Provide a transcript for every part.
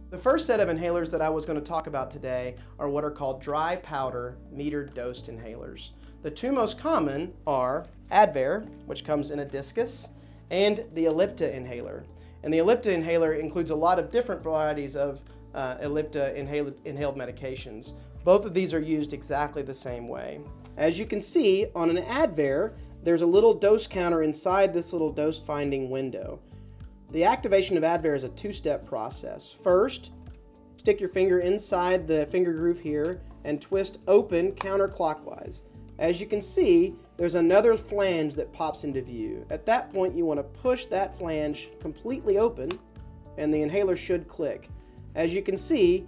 The first set of inhalers that I was going to talk about today are what are called dry powder metered dosed inhalers. The two most common are Advair, which comes in a discus, and the Ellipta inhaler. And the Ellipta inhaler includes a lot of different varieties of Ellipta inhaled medications. Both of these are used exactly the same way. As you can see, on an Advair, there's a little dose counter inside this little dose finding window. The activation of Advair is a two-step process. First, stick your finger inside the finger groove here and twist open counterclockwise. As you can see, there's another flange that pops into view. At that point, you want to push that flange completely open and the inhaler should click. As you can see,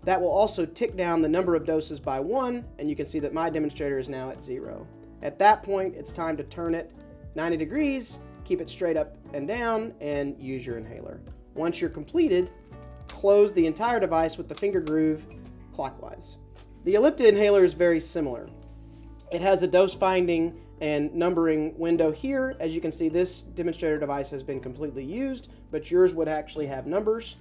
that will also tick down the number of doses by 1, and you can see that my demonstrator is now at 0. At that point, it's time to turn it 90 degrees, keep it straight up and down, and use your inhaler. Once you're completed, close the entire device with the finger groove clockwise. The Ellipta inhaler is very similar. It has a dose finding and numbering window here. As you can see, this demonstrator device has been completely used, but yours would actually have numbers.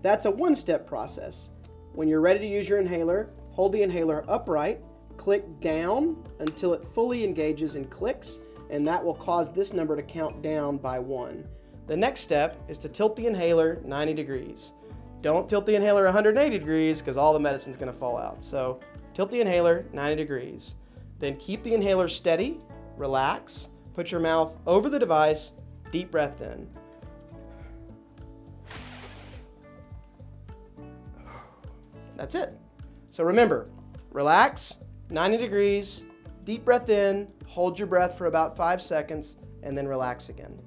That's a one-step process. When you're ready to use your inhaler, hold the inhaler upright, click down until it fully engages and clicks, and that will cause this number to count down by 1. The next step is to tilt the inhaler 90 degrees. Don't tilt the inhaler 180 degrees because all the medicine's going to fall out. So tilt the inhaler 90 degrees. Then keep the inhaler steady, relax, put your mouth over the device, deep breath in. That's it. So remember, relax, 90 degrees, deep breath in, hold your breath for about 5 seconds, and then relax again.